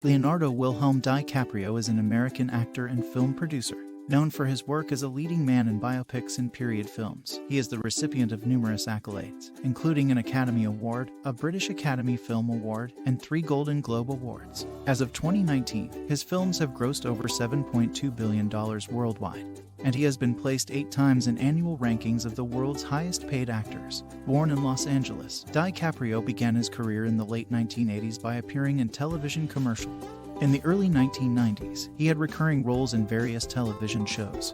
Leonardo Wilhelm DiCaprio is an American actor and film producer. Known for his work as a leading man in biopics and period films, he is the recipient of numerous accolades, including an Academy Award, a British Academy Film Award, and 3 Golden Globe Awards. As of 2019, his films have grossed over $7.2 billion worldwide, and he has been placed 8 times in annual rankings of the world's highest-paid actors. Born in Los Angeles, DiCaprio began his career in the late 1980s by appearing in television commercials. In the early 1990s, he had recurring roles in various television shows,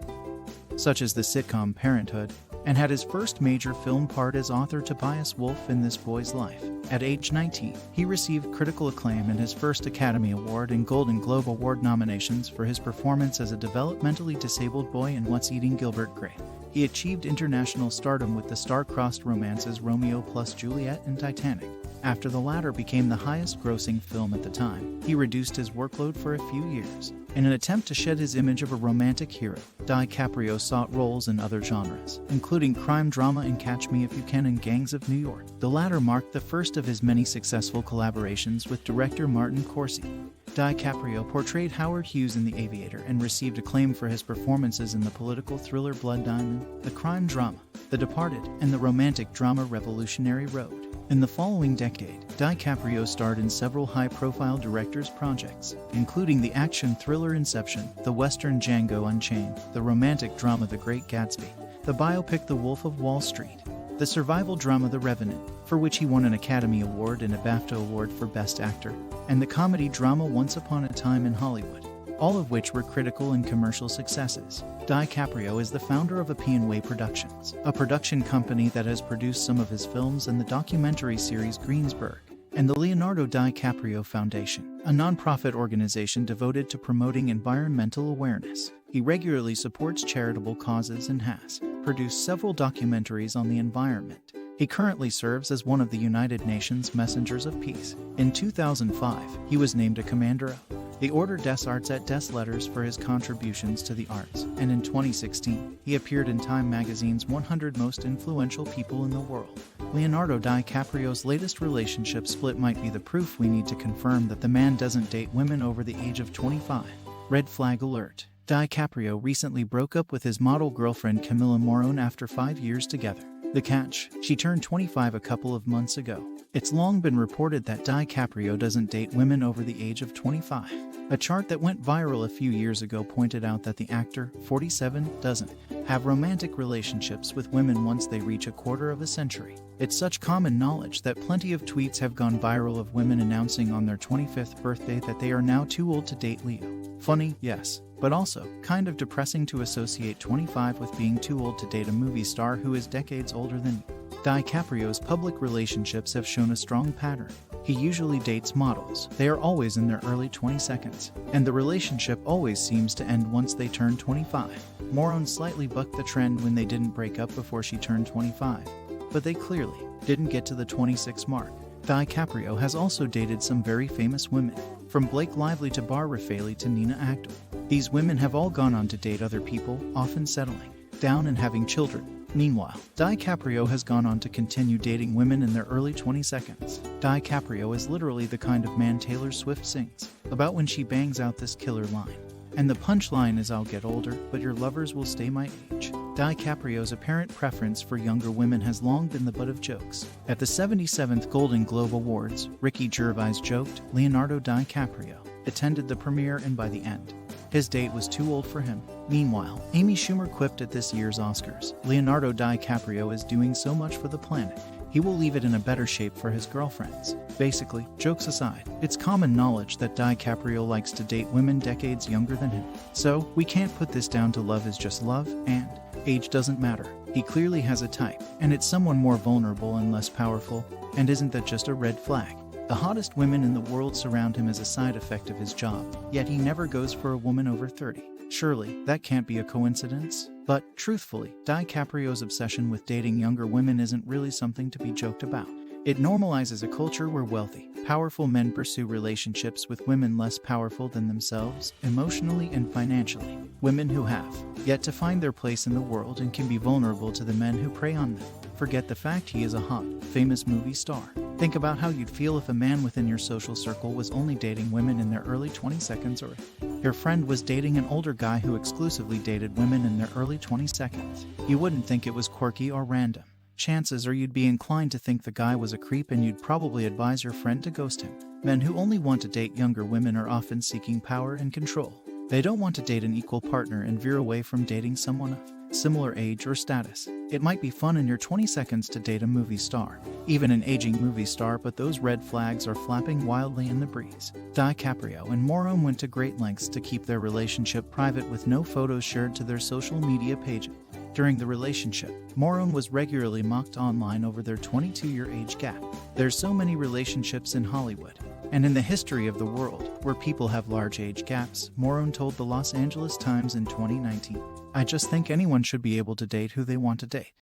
such as the sitcom Parenthood, and had his first major film part as author Tobias Wolff in This Boy's Life. At age 19, he received critical acclaim and his first Academy Award and Golden Globe Award nominations for his performance as a developmentally disabled boy in What's Eating Gilbert Grape. He achieved international stardom with the star-crossed romances Romeo plus Juliet and Titanic. After the latter became the highest-grossing film at the time, he reduced his workload for a few years. In an attempt to shed his image of a romantic hero, DiCaprio sought roles in other genres, including crime drama in Catch Me If You Can and Gangs of New York. The latter marked the first of his many successful collaborations with director Martin Scorsese. DiCaprio portrayed Howard Hughes in The Aviator and received acclaim for his performances in the political thriller Blood Diamond, the crime drama The Departed, and the romantic drama Revolutionary Road. In the following decade, DiCaprio starred in several high-profile directors' projects, including the action thriller Inception, the western Django Unchained, the romantic drama The Great Gatsby, the biopic The Wolf of Wall Street, the survival drama The Revenant, for which he won an Academy Award and a BAFTA Award for Best Actor, and the comedy drama Once Upon a Time in Hollywood, all of which were critical and commercial successes. DiCaprio is the founder of Appian Way Productions, a production company that has produced some of his films and the documentary series Greensburg, and the Leonardo DiCaprio Foundation, a nonprofit organization devoted to promoting environmental awareness. He regularly supports charitable causes and has produced several documentaries on the environment. He currently serves as one of the United Nations Messengers of Peace. In 2005, he was named a Commander of the Order des Arts et des Letters for his contributions to the arts, and in 2016, he appeared in Time magazine's 100 Most Influential People in the World. Leonardo DiCaprio's latest relationship split might be the proof we need to confirm that the man doesn't date women over the age of 25. Red flag alert. DiCaprio recently broke up with his model girlfriend Camilla Morrone after 5 years together. The catch: she turned 25 a couple of months ago. It's long been reported that DiCaprio doesn't date women over the age of 25. A chart that went viral a few years ago pointed out that the actor, 47, doesn't have romantic relationships with women once they reach a quarter of a century. It's such common knowledge that plenty of tweets have gone viral of women announcing on their 25th birthday that they are now too old to date Leo. Funny, yes, but also kind of depressing to associate 25 with being too old to date a movie star who is decades older than you. DiCaprio's public relationships have shown a strong pattern. He usually dates models. They are always in their early 20s, and the relationship always seems to end once they turn 25. Morrone slightly bucked the trend when they didn't break up before she turned 25, but they clearly didn't get to the 26 mark. DiCaprio has also dated some very famous women, from Blake Lively to Bar Refaeli to Nina Actor. These women have all gone on to date other people, often settling down and having children. Meanwhile, DiCaprio has gone on to continue dating women in their early 20s. DiCaprio is literally the kind of man Taylor Swift sings about when she bangs out this killer line. And the punchline is, "I'll get older, but your lovers will stay my age." DiCaprio's apparent preference for younger women has long been the butt of jokes. At the 77th Golden Globe Awards, Ricky Gervais joked Leonardo DiCaprio attended the premiere and by the end, his date was too old for him. Meanwhile, Amy Schumer quipped at this year's Oscars, Leonardo DiCaprio is doing so much for the planet, he will leave it in a better shape for his girlfriends. Basically, jokes aside, it's common knowledge that DiCaprio likes to date women decades younger than him. So, we can't put this down to love is just love, and age doesn't matter. He clearly has a type, and it's someone more vulnerable and less powerful, and isn't that just a red flag? The hottest women in the world surround him as a side effect of his job, yet he never goes for a woman over 30. Surely, that can't be a coincidence? But, truthfully, DiCaprio's obsession with dating younger women isn't really something to be joked about. It normalizes a culture where wealthy, powerful men pursue relationships with women less powerful than themselves, emotionally and financially. Women who have yet to find their place in the world and can be vulnerable to the men who prey on them. Forget the fact he is a hot, famous movie star. Think about how you'd feel if a man within your social circle was only dating women in their early 22nd, or if your friend was dating an older guy who exclusively dated women in their early 22nd. You wouldn't think it was quirky or random. Chances are you'd be inclined to think the guy was a creep, and you'd probably advise your friend to ghost him. Men who only want to date younger women are often seeking power and control. They don't want to date an equal partner and veer away from dating someone of similar age or status. It might be fun in your 22nd to date a movie star, even an aging movie star, but those red flags are flapping wildly in the breeze. DiCaprio and Morone went to great lengths to keep their relationship private, with no photos shared to their social media pages. During the relationship, Morone was regularly mocked online over their 22-year age gap. There's so many relationships in Hollywood and in the history of the world where people have large age gaps, Morone told the Los Angeles Times in 2019. I just think anyone should be able to date who they want to date.